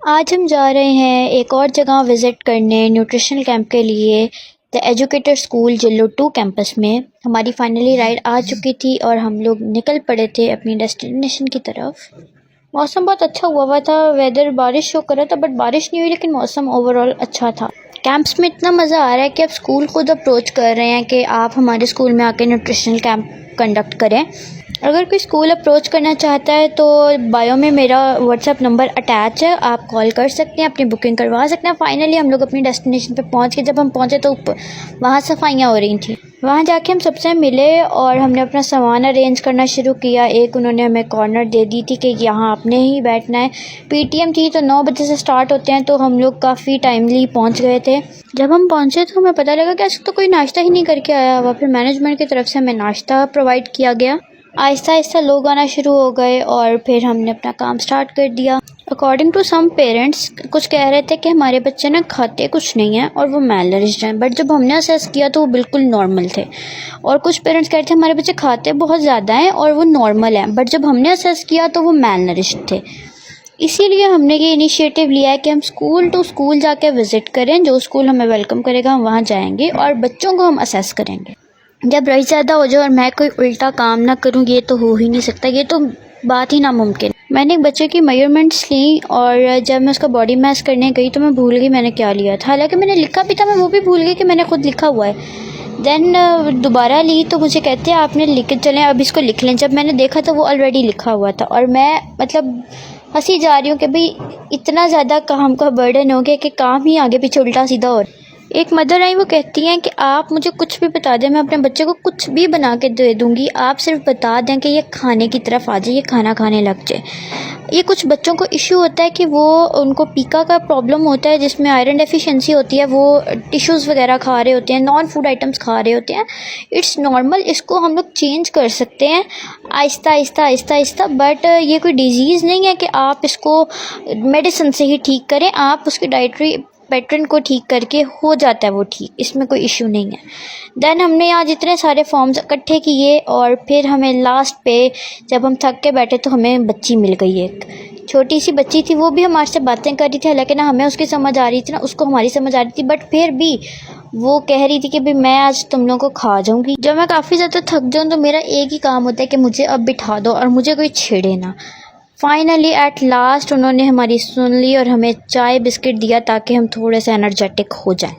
आज हम जा रहे हैं एक और जगह विज़िट करने न्यूट्रिशनल कैंप के लिए द एजुकेटर स्कूल जिलो 2 कैंपस में। हमारी फाइनली राइड आ चुकी थी और हम लोग निकल पड़े थे अपनी डेस्टिनेशन की तरफ। मौसम बहुत अच्छा हुआ था, वेदर बारिश शो कर रहा था बट बारिश नहीं हुई, लेकिन मौसम ओवरऑल अच्छा था। कैंप्स में इतना मज़ा आ रहा है कि अब स्कूल खुद अप्रोच कर रहे हैं कि आप हमारे स्कूल में आके न्यूट्रिशनल कैंप कंडक्ट करें। अगर कोई स्कूल अप्रोच करना चाहता है तो बायो में मेरा व्हाट्सएप नंबर अटैच है, आप कॉल कर सकते हैं, अपनी बुकिंग करवा सकते हैं। फाइनली हम लोग अपनी डेस्टिनेशन पे पहुंच गए। जब हम पहुंचे तो वहाँ सफाइयाँ हो रही थी। वहाँ जाके हम सबसे मिले और हमने अपना सामान अरेंज करना शुरू किया। एक उन्होंने हमें कॉर्नर दे दी थी कि यहाँ आपने ही बैठना है। पीटीएम थी तो 9 बजे से स्टार्ट होते हैं, तो हम लोग काफ़ी टाइमली पहुँच गए थे। जब हम पहुँचे तो हमें पता लगा कि आज तो कोई नाश्ता ही नहीं करके आया हुआ। फिर मैनेजमेंट की तरफ से हमें नाश्ता प्रोवाइड किया गया। आहिस्ता आहिस्ता लोग आना शुरू हो गए और फिर हमने अपना काम स्टार्ट कर दिया। अकॉर्डिंग टू सम पेरेंट्स कुछ कह रहे थे कि हमारे बच्चे ना खाते कुछ नहीं हैं और वो मैल नरिश्ड हैं, बट जब हमने असेस किया तो वो बिल्कुल नॉर्मल थे। और कुछ पेरेंट्स कह रहे थे हमारे बच्चे खाते बहुत ज़्यादा हैं और वो नॉर्मल हैं, बट जब हमने असेस किया तो वो मैल नरिश्ड थे। इसीलिए हमने ये इनिशिएटिव लिया है कि हम स्कूल टू स्कूल जाके विज़िट करें। जो स्कूल हमें वेलकम करेगा हम वहाँ जाएंगे और बच्चों को हम असेस करेंगे। जब रश ज़्यादा हो जाए और मैं कोई उल्टा काम ना करूँ, ये तो हो ही नहीं सकता, ये तो बात ही नामुमकिन। मैंने एक बच्चे की मेजरमेंट्स ली और जब मैं उसका बॉडी मैस करने गई तो मैं भूल गई मैंने क्या लिया था। हालांकि मैंने लिखा भी था, मैं वो भी भूल गई कि मैंने खुद लिखा हुआ है। देन दोबारा ली तो मुझे कहते हैं आपने लिख के चलें, अब इसको लिख लें। जब मैंने देखा तो वो ऑलरेडी लिखा हुआ था और मैं हंसी जा रही हूँ कि भाई इतना ज़्यादा काम का बर्डन हो गया कि काम ही आगे पीछे उल्टा सीधा हो रहा है। एक मदर आई, वो कहती हैं कि आप मुझे कुछ भी बता दें, मैं अपने बच्चे को कुछ भी बना के दे दूँगी, आप सिर्फ बता दें कि ये खाने की तरफ आ जाए, ये खाना खाने लग जाए। ये कुछ बच्चों को इशू होता है कि वो उनको पीका का प्रॉब्लम होता है जिसमें आयरन डेफिशिएंसी होती है, वो टिश्यूज़ वगैरह खा रहे होते हैं, नॉन फूड आइटम्स खा रहे होते हैं। इट्स नॉर्मल, इसको हम लोग चेंज कर सकते हैं आहिस्ता आहिस्ता आहिस्ता आहिस्ता। बट ये कोई डिजीज़ नहीं है कि आप इसको मेडिसिन से ही ठीक करें, आप उसकी डाइटरी पैटर्न को ठीक करके हो जाता है वो ठीक, इसमें कोई इशू नहीं है। देन हमने यहाँ जितने सारे फॉर्म्स इकट्ठे किए और फिर हमें लास्ट पे जब हम थक के बैठे तो हमें बच्ची मिल गई, एक छोटी सी बच्ची थी। वो भी हमारे से बातें कर रही थी, हालांकि ना हमें उसकी समझ आ रही थी ना उसको हमारी समझ आ रही थी, बट फिर भी वो कह रही थी कि भाई मैं आज तुम लोगों को खा जाऊँगी। जब मैं काफ़ी ज़्यादा थक जाऊँ तो मेरा एक ही काम होता है कि मुझे अब बिठा दो और मुझे कोई छेड़े ना। फाइनली एट लास्ट उन्होंने हमारी सुन ली और हमें चाय बिस्किट दिया ताकि हम थोड़े से एनर्जेटिक हो जाएं।